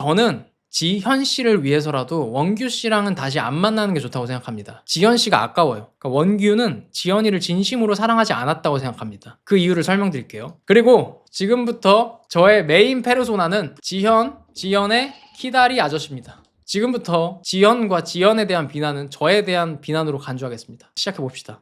저는 지현 씨를 위해서라도 원규 씨랑은 다시 안 만나는 게 좋다고 생각합니다. 지현 씨가 아까워요. 그러니까 원규는 지현이를 진심으로 사랑하지 않았다고 생각합니다. 그 이유를 설명드릴게요. 그리고 지금부터 저의 메인 페르소나는 지현의 키다리 아저씨입니다. 지금부터 지현과 지현에 대한 비난은 저에 대한 비난으로 간주하겠습니다. 시작해봅시다.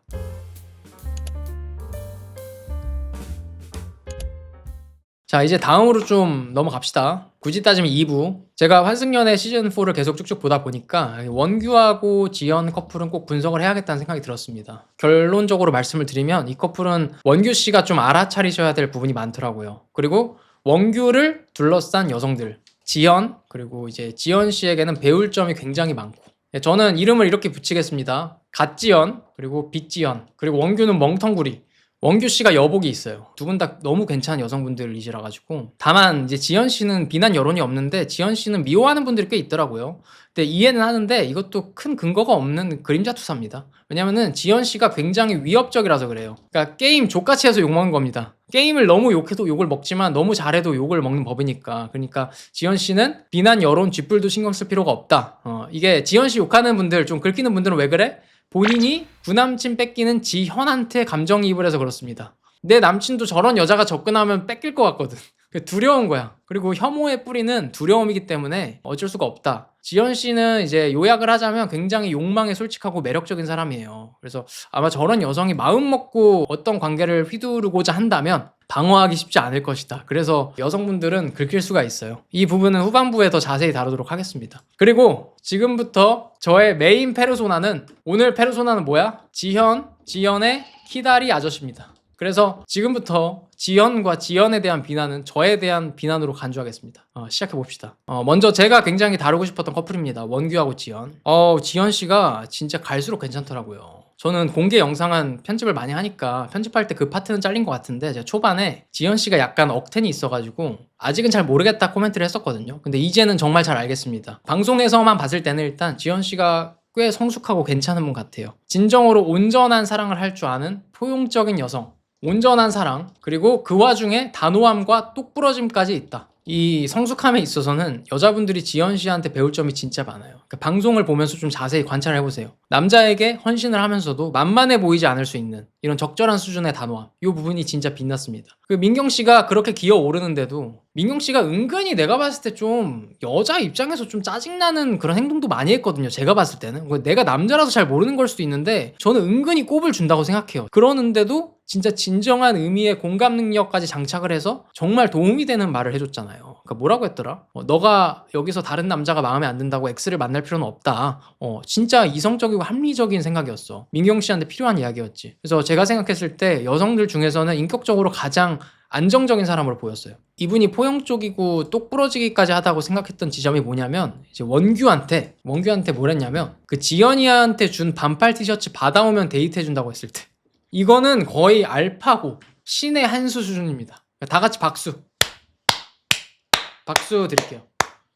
자, 이제 다음으로 좀 넘어갑시다. 굳이 따지면 2부. 제가 환승연애 시즌4를 계속 쭉쭉 보다 보니까 원규하고 지연 커플은 꼭 분석을 해야겠다는 생각이 들었습니다. 결론적으로 말씀을 드리면 이 커플은 원규 씨가 좀 알아차리셔야 될 부분이 많더라고요. 그리고 원규를 둘러싼 여성들, 지연, 그리고 이제 지연 씨에게는 배울 점이 굉장히 많고, 저는 이름을 이렇게 붙이겠습니다. 갓지연, 그리고 빗지연, 그리고 원규는 멍텅구리. 원규 씨가 여복이 있어요. 두 분 다 너무 괜찮은 여성분들이시라 가지고. 다만 이제 지연 씨는 비난 여론이 없는데 지연 씨는 미워하는 분들이 꽤 있더라고요. 근데 이해는 하는데 이것도 큰 근거가 없는 그림자 투사입니다. 왜냐면은 지연 씨가 굉장히 위협적이라서 그래요. 그러니까 게임 족같이 해서 욕먹는 겁니다. 게임을 너무 욕해도 욕을 먹지만 너무 잘해도 욕을 먹는 법이니까. 그러니까 지연 씨는 비난 여론 쥐뿔도 신경 쓸 필요가 없다. 이게 지연 씨 욕하는 분들, 좀 긁히는 분들은 왜 그래? 본인이 구남친 뺏기는 지현한테 감정이입을 해서 그렇습니다. 내 남친도 저런 여자가 접근하면 뺏길 것 같거든. 두려운 거야. 그리고 혐오의 뿌리는 두려움이기 때문에 어쩔 수가 없다. 지현 씨는 이제 요약을 하자면 굉장히 욕망에 솔직하고 매력적인 사람이에요. 그래서 아마 저런 여성이 마음 먹고 어떤 관계를 휘두르고자 한다면 방어하기 쉽지 않을 것이다. 그래서 여성분들은 긁힐 수가 있어요. 이 부분은 후반부에 더 자세히 다루도록 하겠습니다. 그리고 지금부터 저의 메인 페르소나는, 오늘 페르소나는 뭐야? 지현의 키다리 아저씨입니다. 그래서 지금부터 지현과 지현에 대한 비난은 저에 대한 비난으로 간주하겠습니다. 시작해봅시다. 먼저 제가 굉장히 다루고 싶었던 커플입니다. 원규하고 지현. 지현 씨가 진짜 갈수록 괜찮더라고요. 저는 공개 영상은 편집을 많이 하니까 편집할 때 그 파트는 잘린 것 같은데, 제가 초반에 지현 씨가 약간 억텐이 있어가지고 아직은 잘 모르겠다 코멘트를 했었거든요. 근데 이제는 정말 잘 알겠습니다. 방송에서만 봤을 때는 일단 지현 씨가 꽤 성숙하고 괜찮은 분 같아요. 진정으로 온전한 사랑을 할 줄 아는 포용적인 여성, 온전한 사랑, 그리고 그 와중에 단호함과 똑부러짐까지 있다. 이 성숙함에 있어서는 여자분들이 지현 씨한테 배울 점이 진짜 많아요. 그러니까 방송을 보면서 좀 자세히 관찰을 해보세요. 남자에게 헌신을 하면서도 만만해 보이지 않을 수 있는 이런 적절한 수준의 단호함, 이 부분이 진짜 빛났습니다. 그 민경 씨가 그렇게 기어오르는데도 민경 씨가 은근히 내가 봤을 때 좀 여자 입장에서 좀 짜증나는 그런 행동도 많이 했거든요. 제가 봤을 때는 내가 남자라서 잘 모르는 걸 수도 있는데 저는 은근히 꼽을 준다고 생각해요. 그러는데도 진짜 진정한 의미의 공감 능력까지 장착을 해서 정말 도움이 되는 말을 해줬잖아요. 그러니까 뭐라고 했더라? 너가 여기서 다른 남자가 마음에 안 든다고 X를 만날 필요는 없다. 진짜 이성적이고 합리적인 생각이었어. 민경 씨한테 필요한 이야기였지. 그래서 제가 생각했을 때 여성들 중에서는 인격적으로 가장 안정적인 사람으로 보였어요. 이분이 포용적이고 똑부러지기까지 하다고 생각했던 지점이 뭐냐면, 이제 원규한테 뭘 했냐면, 그 지연이한테 준 반팔 티셔츠 받아오면 데이트해준다고 했을 때, 이거는 거의 알파고 신의 한 수 수준입니다. 다 같이 박수 드릴게요.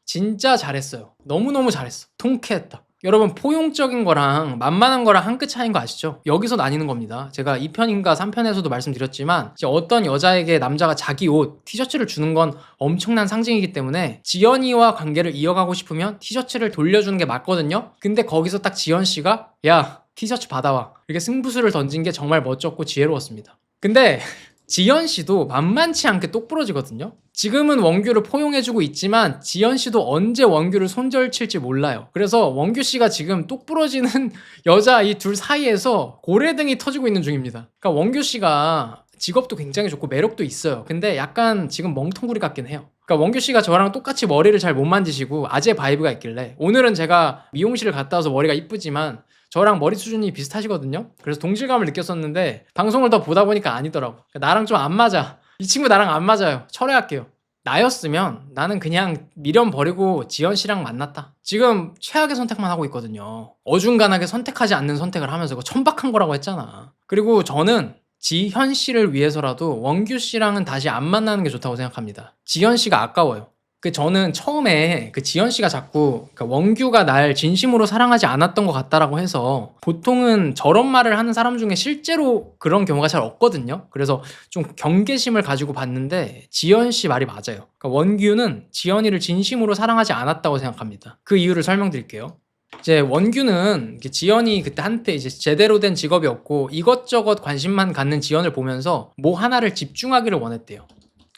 진짜 잘했어요. 너무너무 잘했어. 통쾌했다. 여러분, 포용적인 거랑 만만한 거랑 한 끗 차이인 거 아시죠? 여기서 나뉘는 겁니다. 제가 2편인가 3편에서도 말씀드렸지만, 이제 어떤 여자에게 남자가 자기 옷, 티셔츠를 주는 건 엄청난 상징이기 때문에 지연이와 관계를 이어가고 싶으면 티셔츠를 돌려주는 게 맞거든요. 근데 거기서 딱 지연 씨가 야, 티셔츠 받아와, 이렇게 승부수를 던진 게 정말 멋졌고 지혜로웠습니다. 근데 지연 씨도 만만치 않게 똑부러지거든요. 지금은 원규를 포용해주고 있지만 지연 씨도 언제 원규를 손절칠지 몰라요. 그래서 원규 씨가 지금 똑부러지는 여자 이 둘 사이에서 고래등이 터지고 있는 중입니다. 그러니까 원규 씨가 직업도 굉장히 좋고 매력도 있어요. 근데 약간 지금 멍텅구리 같긴 해요. 그러니까 원규 씨가 저랑 똑같이 머리를 잘 못 만지시고 아재 바이브가 있길래, 오늘은 제가 미용실을 갔다 와서 머리가 이쁘지만 저랑 머리 수준이 비슷하시거든요. 그래서 동질감을 느꼈었는데 방송을 더 보다 보니까 아니더라고. 나랑 좀 안 맞아. 이 친구 나랑 안 맞아요. 철회할게요. 나였으면 나는 그냥 미련 버리고 지연 씨랑 만났다. 지금 최악의 선택만 하고 있거든요. 어중간하게 선택하지 않는 선택을 하면서 그거 천박한 거라고 했잖아. 그리고 저는 지현 씨를 위해서라도 원규 씨랑은 다시 안 만나는 게 좋다고 생각합니다. 지현 씨가 아까워요. 저는 처음에 지연 씨가 자꾸 원규가 날 진심으로 사랑하지 않았던 것 같다라고 해서 보통은 저런 말을 하는 사람 중에 실제로 그런 경우가 잘 없거든요. 그래서 좀 경계심을 가지고 봤는데 지연 씨 말이 맞아요. 원규는 지연이를 진심으로 사랑하지 않았다고 생각합니다. 그 이유를 설명드릴게요. 이제 원규는 지연이 그때 한때 이제 제대로 된 직업이 없고 이것저것 관심만 갖는 지연을 보면서 뭐 하나를 집중하기를 원했대요.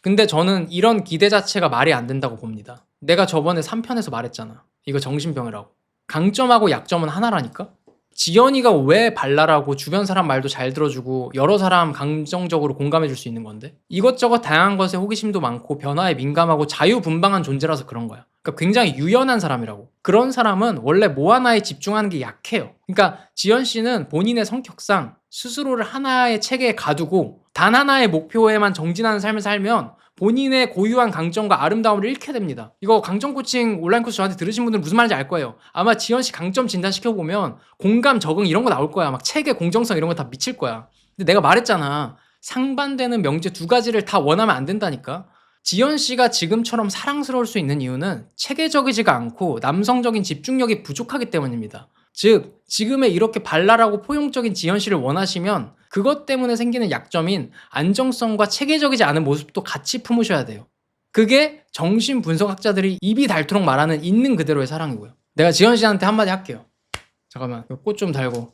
근데 저는 이런 기대 자체가 말이 안 된다고 봅니다. 내가 저번에 3편에서 말했잖아. 이거 정신병이라고. 강점하고 약점은 하나라니까? 지연이가 왜 발랄하고 주변 사람 말도 잘 들어주고 여러 사람 감정적으로 공감해줄 수 있는 건데? 이것저것 다양한 것에 호기심도 많고 변화에 민감하고 자유분방한 존재라서 그런 거야. 그러니까 굉장히 유연한 사람이라고. 그런 사람은 원래 뭐 하나에 집중하는 게 약해요. 그러니까 지연 씨는 본인의 성격상 스스로를 하나의 체계에 가두고 단 하나의 목표에만 정진하는 삶을 살면 본인의 고유한 강점과 아름다움을 잃게 됩니다. 이거 강점 코칭 온라인 코스 저한테 들으신 분들은 무슨 말인지 알 거예요. 아마 지연 씨 강점 진단 시켜보면 공감, 적응 이런 거 나올 거야. 막 체계, 공정성 이런 거 다 미칠 거야. 근데 내가 말했잖아. 상반되는 명제 두 가지를 다 원하면 안 된다니까. 지연 씨가 지금처럼 사랑스러울 수 있는 이유는 체계적이지가 않고 남성적인 집중력이 부족하기 때문입니다. 즉, 지금의 이렇게 발랄하고 포용적인 지연 씨를 원하시면 그것 때문에 생기는 약점인 안정성과 체계적이지 않은 모습도 같이 품으셔야 돼요. 그게 정신분석학자들이 입이 닳도록 말하는 있는 그대로의 사랑이고요. 내가 지연 씨한테 한마디 할게요. 잠깐만, 꽃 좀 달고.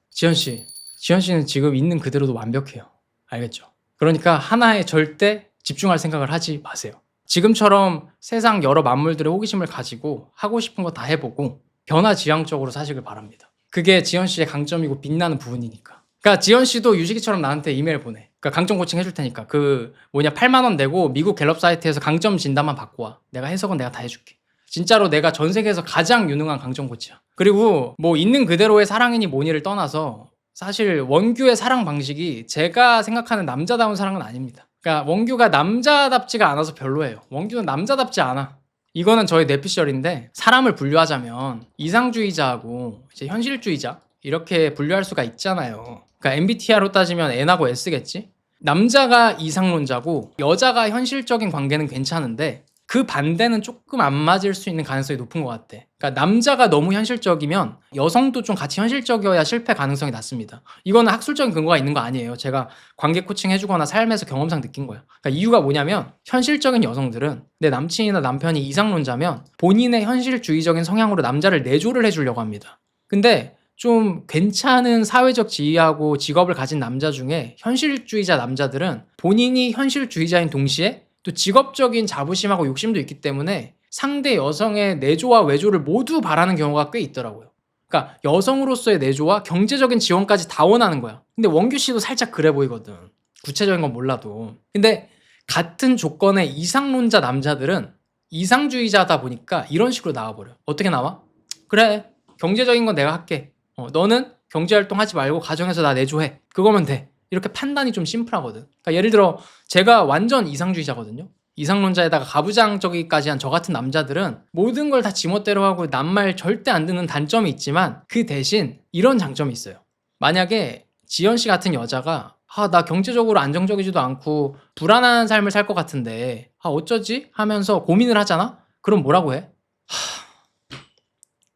지연 씨는 지금 있는 그대로도 완벽해요. 알겠죠? 그러니까 하나에 절대 집중할 생각을 하지 마세요. 지금처럼 세상 여러 만물들의 호기심을 가지고 하고 싶은 거 다 해보고 변화지향적으로 사시길 바랍니다. 그게 지연 씨의 강점이고 빛나는 부분이니까. 그러니까 지연 씨도 유식이처럼 나한테 이메일 보내. 그러니까 강점 코칭 해줄 테니까 8만 원 내고 미국 갤럽 사이트에서 강점 진단만 받고 와. 내가 해석은 내가 다 해줄게. 진짜로 내가 전 세계에서 가장 유능한 강점 코치야. 그리고 뭐 있는 그대로의 사랑이니 뭐니를 떠나서 사실 원규의 사랑 방식이 제가 생각하는 남자다운 사랑은 아닙니다. 그러니까 원규가 남자답지가 않아서 별로예요. 원규는 남자답지 않아. 이거는 저의 뇌피셜인데 사람을 분류하자면 이상주의자하고 이제 현실주의자 이렇게 분류할 수가 있잖아요. 그러니까 MBTI로 따지면 N하고 S겠지? 남자가 이상론자고 여자가 현실적인 관계는 괜찮은데 그 반대는 조금 안 맞을 수 있는 가능성이 높은 것 같아. 그러니까 남자가 너무 현실적이면 여성도 좀 같이 현실적이어야 실패 가능성이 낮습니다. 이거는 학술적인 근거가 있는 거 아니에요. 제가 관계 코칭 해주거나 삶에서 경험상 느낀 거예요. 그러니까 이유가 뭐냐면 현실적인 여성들은 내 남친이나 남편이 이상론자면 본인의 현실주의적인 성향으로 남자를 내조를 해주려고 합니다. 근데 좀 괜찮은 사회적 지위하고 직업을 가진 남자 중에 현실주의자 남자들은 본인이 현실주의자인 동시에 또 직업적인 자부심하고 욕심도 있기 때문에 상대 여성의 내조와 외조를 모두 바라는 경우가 꽤 있더라고요. 그러니까 여성으로서의 내조와 경제적인 지원까지 다 원하는 거야. 근데 원규 씨도 살짝 그래 보이거든. 구체적인 건 몰라도. 근데 같은 조건의 이상론자 남자들은 이상주의자다 보니까 이런 식으로 나와버려. 어떻게 나와? 그래, 경제적인 건 내가 할게. 너는 경제활동 하지 말고 가정에서 나 내조해. 그거면 돼. 이렇게 판단이 좀 심플하거든. 그러니까 예를 들어 제가 완전 이상주의자거든요. 이상론자에다가 가부장적이까지 한 저 같은 남자들은 모든 걸 다 지멋대로 하고 남 말 절대 안 듣는 단점이 있지만 그 대신 이런 장점이 있어요. 만약에 지연 씨 같은 여자가 나 경제적으로 안정적이지도 않고 불안한 삶을 살 것 같은데 어쩌지? 하면서 고민을 하잖아? 그럼 뭐라고 해?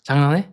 장난해?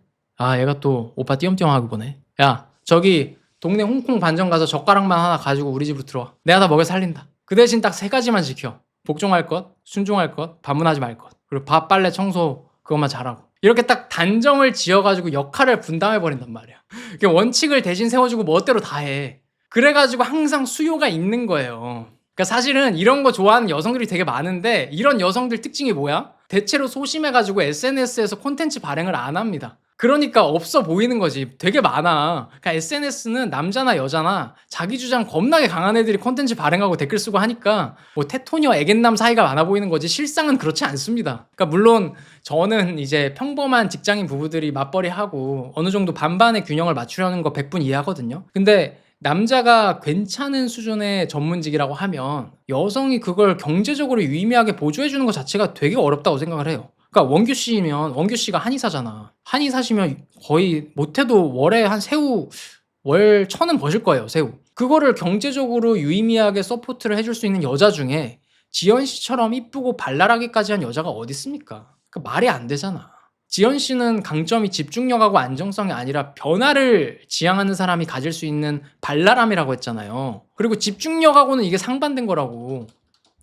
얘가 또 오빠 띄엄띄엄하고 보네. 야, 저기 동네 홍콩 반점 가서 젓가락만 하나 가지고 우리 집으로 들어와. 내가 다 먹여 살린다. 그 대신 딱 3가지만 지켜. 복종할 것, 순종할 것, 반문하지 말 것. 그리고 밥, 빨래, 청소 그것만 잘하고. 이렇게 딱 단정을 지어가지고 역할을 분담해버린단 말이야. 원칙을 대신 세워주고 멋대로 다 해. 그래가지고 항상 수요가 있는 거예요. 그러니까 사실은 이런 거 좋아하는 여성들이 되게 많은데 이런 여성들 특징이 뭐야? 대체로 소심해가지고 SNS에서 콘텐츠 발행을 안 합니다. 그러니까 없어 보이는 거지. 되게 많아. 그러니까 SNS는 남자나 여자나 자기 주장 겁나게 강한 애들이 콘텐츠 발행하고 댓글 쓰고 하니까 뭐 테토니와 애견남 사이가 많아 보이는 거지 실상은 그렇지 않습니다. 그러니까 물론 저는 이제 평범한 직장인 부부들이 맞벌이하고 어느 정도 반반의 균형을 맞추려는 거 100분 이해하거든요. 근데 남자가 괜찮은 수준의 전문직이라고 하면 여성이 그걸 경제적으로 유의미하게 보조해주는 것 자체가 되게 어렵다고 생각을 해요. 그러니까 원규 씨가 한의사잖아. 한의사시면 거의 못해도 월에 한 새우 월 1,000은 버실 거예요. 새우. 그거를 경제적으로 유의미하게 서포트를 해줄 수 있는 여자 중에 지연 씨처럼 이쁘고 발랄하게까지 한 여자가 어디 있습니까? 그 말이 안 되잖아. 지연 씨는 강점이 집중력하고 안정성이 아니라 변화를 지향하는 사람이 가질 수 있는 발랄함이라고 했잖아요. 그리고 집중력하고는 이게 상반된 거라고.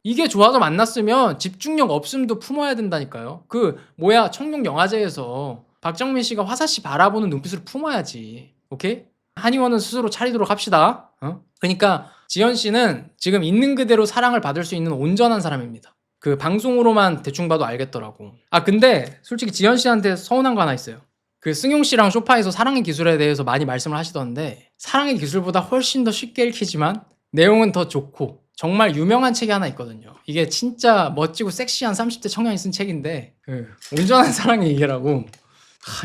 이게 좋아서 만났으면 집중력 없음도 품어야 된다니까요. 청룡영화제에서 박정민 씨가 화사 씨 바라보는 눈빛으로 품어야지. 오케이? 한의원은 스스로 차리도록 합시다. 그러니까 지연 씨는 지금 있는 그대로 사랑을 받을 수 있는 온전한 사람입니다. 그 방송으로만 대충 봐도 알겠더라고. 근데 솔직히 지연 씨한테 서운한 거 하나 있어요. 그 승용 씨랑 소파에서 사랑의 기술에 대해서 많이 말씀을 하시던데, 사랑의 기술보다 훨씬 더 쉽게 읽히지만 내용은 더 좋고 정말 유명한 책이 하나 있거든요. 이게 진짜 멋지고 섹시한 30대 청년이 쓴 책인데, 온전한 사랑의 이해라고.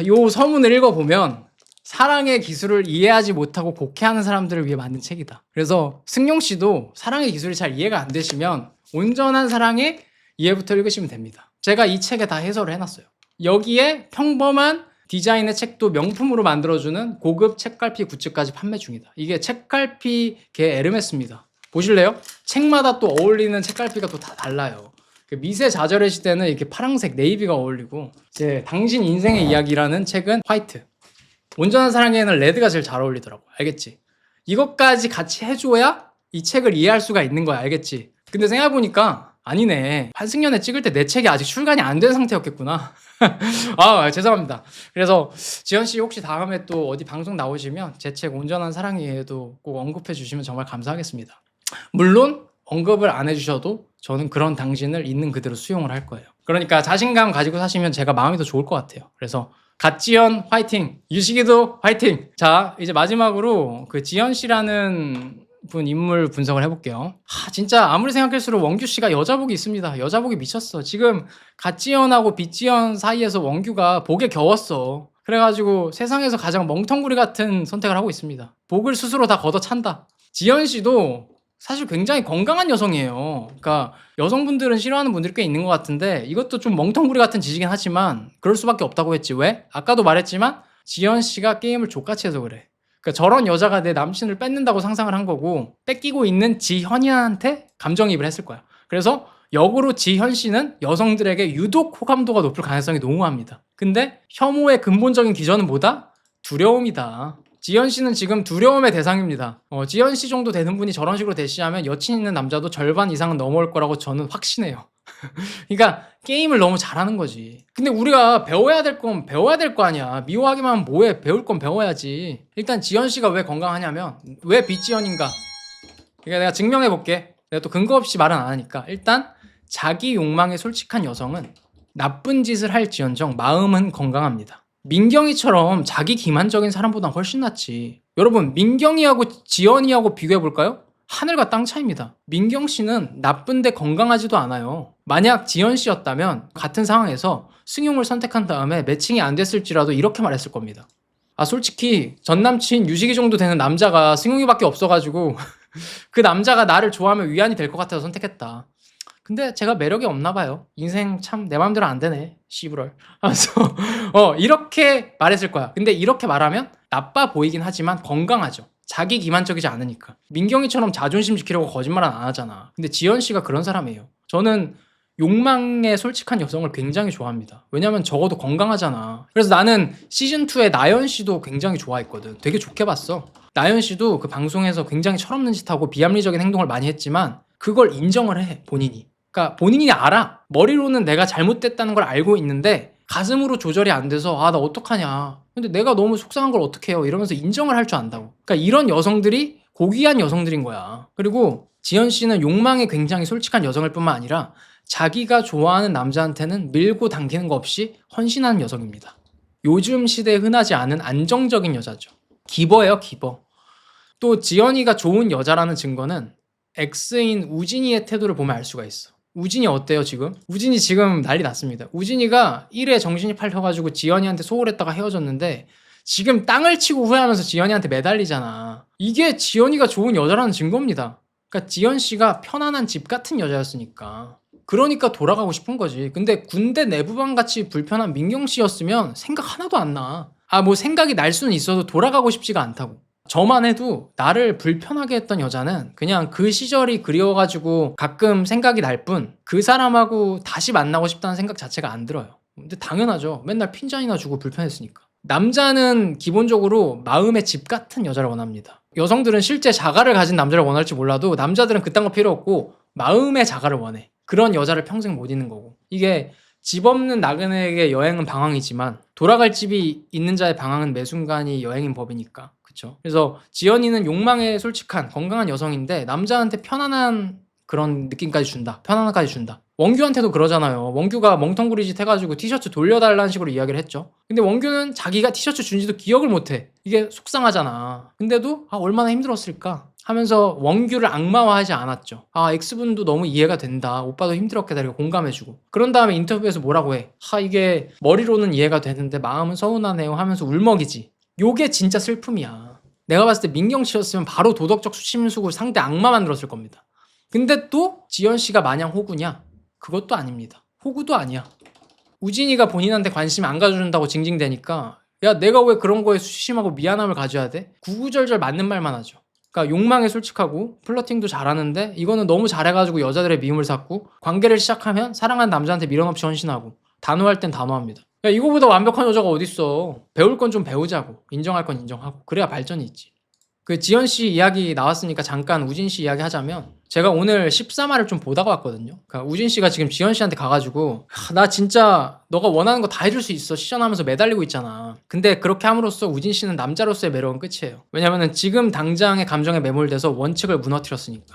요 서문을 읽어보면 사랑의 기술을 이해하지 못하고 곡해하는 사람들을 위해 만든 책이다. 그래서 승용 씨도 사랑의 기술이 잘 이해가 안 되시면 온전한 사랑의 이해부터 읽으시면 됩니다. 제가 이 책에 다 해설을 해놨어요. 여기에 평범한 디자인의 책도 명품으로 만들어주는 고급 책갈피 굿즈까지 판매 중이다. 이게 책갈피계 에르메스입니다. 보실래요? 책마다 또 어울리는 책갈피가 또 다 달라요. 미세자절의 시대는 이렇게 파랑색 네이비가 어울리고, 이제 당신 인생의 이야기라는 책은 화이트, 온전한 사랑에는 레드가 제일 잘 어울리더라고. 알겠지? 이것까지 같이 해줘야 이 책을 이해할 수가 있는 거야. 알겠지? 근데 생각해보니까 아니네. 환승연애 찍을 때 내 책이 아직 출간이 안 된 상태였겠구나. 죄송합니다. 그래서 지연씨 혹시 다음에 또 어디 방송 나오시면 제 책 온전한 사랑이에도 꼭 언급해 주시면 정말 감사하겠습니다. 물론 언급을 안 해주셔도 저는 그런 당신을 있는 그대로 수용을 할 거예요. 그러니까 자신감 가지고 사시면 제가 마음이 더 좋을 것 같아요. 그래서 갓지연 화이팅! 유식이도 화이팅! 자, 이제 마지막으로 그 지연 씨라는 분 인물 분석을 해볼게요. 진짜 아무리 생각할수록 원규 씨가 여자복이 있습니다. 여자복이 미쳤어. 지금 갓지연하고 빗지연 사이에서 원규가 복에 겨웠어. 그래가지고 세상에서 가장 멍텅구리 같은 선택을 하고 있습니다. 복을 스스로 다 걷어찬다. 지연 씨도 사실 굉장히 건강한 여성이에요. 그러니까 여성분들은 싫어하는 분들이 꽤 있는 것 같은데, 이것도 좀 멍텅구리 같은 짓이긴 하지만 그럴 수밖에 없다고 했지. 왜? 아까도 말했지만 지연 씨가 게임을 족같이 해서 그래. 그러니까 저런 여자가 내 남친을 뺏는다고 상상을 한 거고, 뺏기고 있는 지현이한테 감정이입을 했을 거야. 그래서 역으로 지현 씨는 여성들에게 유독 호감도가 높을 가능성이 농후합니다. 근데 혐오의 근본적인 기전은 뭐다? 두려움이다. 지연 씨는 지금 두려움의 대상입니다. 지연 씨 정도 되는 분이 저런 식으로 대시하면 여친 있는 남자도 절반 이상은 넘어올 거라고 저는 확신해요. 그러니까 게임을 너무 잘하는 거지. 근데 우리가 배워야 될 건 배워야 될 거 아니야. 미워하기만 하면 뭐해. 배울 건 배워야지. 일단 지연 씨가 왜 건강하냐면, 왜 빗지연인가? 그러니까 내가 증명해 볼게. 내가 또 근거 없이 말은 안 하니까. 일단 자기 욕망에 솔직한 여성은 나쁜 짓을 할지언정 마음은 건강합니다. 민경이처럼 자기 기만적인 사람보다 훨씬 낫지. 여러분, 민경이하고 지연이하고 비교해볼까요? 하늘과 땅 차이입니다. 민경 씨는 나쁜데 건강하지도 않아요. 만약 지연 씨였다면 같은 상황에서 승용을 선택한 다음에 매칭이 안 됐을지라도 이렇게 말했을 겁니다. 솔직히 전 남친 유식이 정도 되는 남자가 승용이밖에 없어가지고 그 남자가 나를 좋아하면 위안이 될 것 같아서 선택했다. 근데 제가 매력이 없나 봐요. 인생 참 내 맘대로 안 되네. 씨부럴. 그래서 이렇게 말했을 거야. 근데 이렇게 말하면 나빠 보이긴 하지만 건강하죠. 자기 기만적이지 않으니까. 민경이처럼 자존심 지키려고 거짓말은 안 하잖아. 근데 지연 씨가 그런 사람이에요. 저는 욕망에 솔직한 여성을 굉장히 좋아합니다. 왜냐면 적어도 건강하잖아. 그래서 나는 시즌2의 나연 씨도 굉장히 좋아했거든. 되게 좋게 봤어. 나연 씨도 그 방송에서 굉장히 철없는 짓하고 비합리적인 행동을 많이 했지만 그걸 인정을 해, 본인이. 그러니까 본인이 알아. 머리로는 내가 잘못됐다는 걸 알고 있는데 가슴으로 조절이 안 돼서 나 어떡하냐. 근데 내가 너무 속상한 걸 어떡해요. 이러면서 인정을 할 줄 안다고. 그러니까 이런 여성들이 고귀한 여성들인 거야. 그리고 지연 씨는 욕망에 굉장히 솔직한 여성일 뿐만 아니라 자기가 좋아하는 남자한테는 밀고 당기는 거 없이 헌신하는 여성입니다. 요즘 시대에 흔하지 않은 안정적인 여자죠. 기버예요, 기버. 또 지연이가 좋은 여자라는 증거는 X인 우진이의 태도를 보면 알 수가 있어. 우진이 어때요 지금? 우진이 지금 난리 났습니다. 우진이가 1회 정신이 팔려가지고 지연이한테 소홀했다가 헤어졌는데 지금 땅을 치고 후회하면서 지연이한테 매달리잖아. 이게 지연이가 좋은 여자라는 증거입니다. 그러니까 지연 씨가 편안한 집 같은 여자였으니까. 그러니까 돌아가고 싶은 거지. 근데 군대 내부방 같이 불편한 민경 씨였으면 생각 하나도 안 나. 뭐 생각이 날 수는 있어도 돌아가고 싶지가 않다고. 저만 해도 나를 불편하게 했던 여자는 그냥 그 시절이 그리워가지고 가끔 생각이 날 뿐 그 사람하고 다시 만나고 싶다는 생각 자체가 안 들어요. 근데 당연하죠. 맨날 핀잔이나 주고 불편했으니까. 남자는 기본적으로 마음의 집 같은 여자를 원합니다. 여성들은 실제 자가를 가진 남자를 원할지 몰라도 남자들은 그딴 거 필요 없고 마음의 자가를 원해. 그런 여자를 평생 못 잊는 거고. 이게 집 없는 나그네에게 여행은 방황이지만 돌아갈 집이 있는 자의 방황은 매 순간이 여행인 법이니까. 그쵸? 그래서 지연이는 욕망에 솔직한 건강한 여성인데 남자한테 편안한 그런 느낌까지 준다. 편안함까지 준다. 원규한테도 그러잖아요. 원규가 멍텅구리 짓 해가지고 티셔츠 돌려달라는 식으로 이야기를 했죠. 근데 원규는 자기가 티셔츠 준지도 기억을 못해. 이게 속상하잖아. 근데도 얼마나 힘들었을까 하면서 원규를 악마화하지 않았죠. X분도 너무 이해가 된다. 오빠도 힘들었겠다. 이렇게 공감해주고. 그런 다음에 인터뷰에서 뭐라고 해. 이게 머리로는 이해가 되는데 마음은 서운하네요 하면서 울먹이지. 요게 진짜 슬픔이야. 내가 봤을 때 민경씨였으면 바로 도덕적 수심수고 상대 악마 만들었을 겁니다. 근데 또 지연씨가 마냥 호구냐? 그것도 아닙니다. 호구도 아니야. 우진이가 본인한테 관심 안 가져준다고 징징대니까 야 내가 왜 그런 거에 수심하고 미안함을 가져야 돼? 구구절절 맞는 말만 하죠. 그러니까 욕망에 솔직하고 플러팅도 잘하는데 이거는 너무 잘해가지고 여자들의 미움을 샀고 관계를 시작하면 사랑하는 남자한테 미련 없이 헌신하고 단호할 땐 단호합니다. 야 이거보다 완벽한 여자가 어딨어. 배울 건 좀 배우자고 인정할 건 인정하고 그래야 발전이 있지. 그 지연씨 이야기 나왔으니까 잠깐 우진씨 이야기 하자면 제가 오늘 14화를 좀 보다가 왔거든요. 그러니까 우진씨가 지금 지연씨한테 가가지고 나 진짜 너가 원하는 거 다 해줄 수 있어 시전하면서 매달리고 있잖아. 근데 그렇게 함으로써 우진씨는 남자로서의 매력은 끝이에요. 왜냐면은 지금 당장의 감정에 매몰돼서 원칙을 무너뜨렸으니까.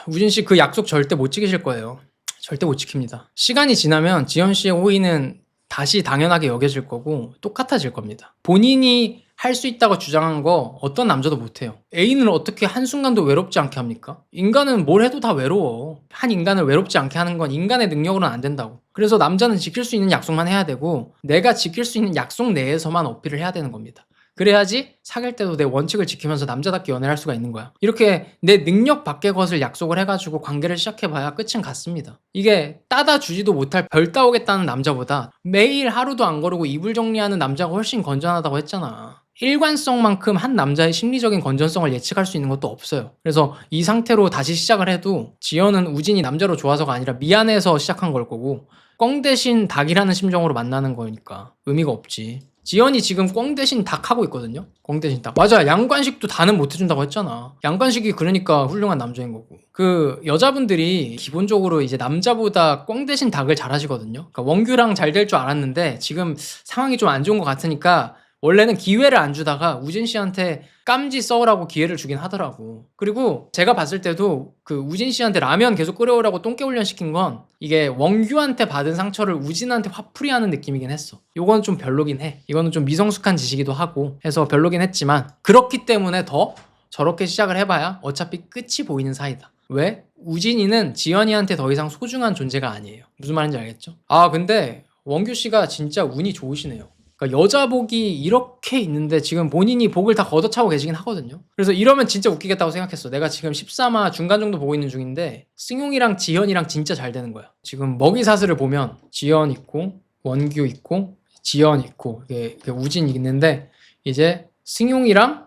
우진씨 그 약속 절대 못 지키실 거예요. 절대 못 지킵니다. 시간이 지나면 지연씨의 호의는 다시 당연하게 여겨질 거고 똑같아질 겁니다. 본인이 할 수 있다고 주장한 거 어떤 남자도 못해요. 애인을 어떻게 한순간도 외롭지 않게 합니까? 인간은 뭘 해도 다 외로워. 한 인간을 외롭지 않게 하는 건 인간의 능력으로는 안 된다고. 그래서 남자는 지킬 수 있는 약속만 해야 되고 내가 지킬 수 있는 약속 내에서만 어필을 해야 되는 겁니다. 그래야지 사귈 때도 내 원칙을 지키면서 남자답게 연애를 할 수가 있는 거야. 이렇게 내 능력 밖의 것을 약속을 해가지고 관계를 시작해봐야 끝은 같습니다. 이게 따다 주지도 못할 별 따오겠다는 남자보다 매일 하루도 안 거르고 이불 정리하는 남자가 훨씬 건전하다고 했잖아. 일관성만큼 한 남자의 심리적인 건전성을 예측할 수 있는 것도 없어요. 그래서 이 상태로 다시 시작을 해도 지연은 우진이 남자로 좋아서가 아니라 미안해서 시작한 걸 거고 꽝 대신 닭이라는 심정으로 만나는 거니까 의미가 없지. 지연이 지금 꽝 대신 닭 하고 있거든요. 꽝 대신 닭. 맞아. 양관식도 다는 못 해준다고 했잖아. 양관식이 그러니까 훌륭한 남자인 거고. 그 여자분들이 기본적으로 이제 남자보다 꽝 대신 닭을 잘 하시거든요. 그러니까 원규랑 잘 될 줄 알았는데 지금 상황이 좀 안 좋은 것 같으니까 원래는 기회를 안 주다가 우진 씨한테 깜지 써오라고 기회를 주긴 하더라고. 그리고 제가 봤을 때도 그 우진 씨한테 라면 계속 끓여오라고 똥개 훈련 시킨 건 이게 원규한테 받은 상처를 우진한테 화풀이하는 느낌이긴 했어. 요건 좀 별로긴 해. 이거는 좀 미성숙한 짓이기도 하고 해서 별로긴 했지만 그렇기 때문에 더 저렇게 시작을 해봐야 어차피 끝이 보이는 사이다. 왜? 우진이는 지연이한테 더 이상 소중한 존재가 아니에요. 무슨 말인지 알겠죠? 근데 원규 씨가 진짜 운이 좋으시네요. 그러니까 여자 복이 이렇게 있는데 지금 본인이 복을 다 걷어차고 계시긴 하거든요. 그래서 이러면 진짜 웃기겠다고 생각했어. 내가 지금 13화 중간 정도 보고 있는 중인데 승용이랑 지연이랑 진짜 잘 되는 거야. 지금 먹이사슬을 보면 지연 있고 원규 있고 지연 있고 이게 우진 있는데 이제 승용이랑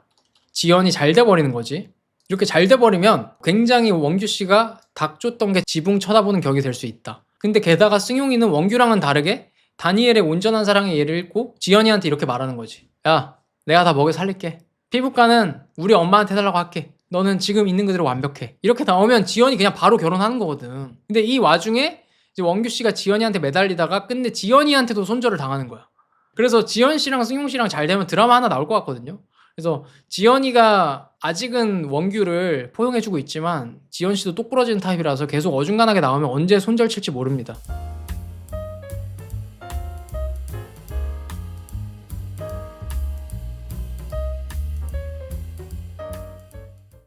지연이 잘 돼버리는 거지. 이렇게 잘 돼버리면 굉장히 원규 씨가 닭 쫓던 게 지붕 쳐다보는 격이 될 수 있다. 근데 게다가 승용이는 원규랑은 다르게 다니엘의 온전한 사랑의 예를 읽고 지연이한테 이렇게 말하는 거지. 야, 내가 다 먹여 살릴게. 피부과는 우리 엄마한테 해달라고 할게. 너는 지금 있는 그대로 완벽해. 이렇게 나오면 지연이 그냥 바로 결혼하는 거거든. 근데 이 와중에 이제 원규 씨가 지연이한테 매달리다가 끝내 지연이한테도 손절을 당하는 거야. 그래서 지연 씨랑 승용 씨랑 잘 되면 드라마 하나 나올 것 같거든요. 그래서 지연이가 아직은 원규를 포용해주고 있지만 지연 씨도 똑부러지는 타입이라서 계속 어중간하게 나오면 언제 손절 칠지 모릅니다.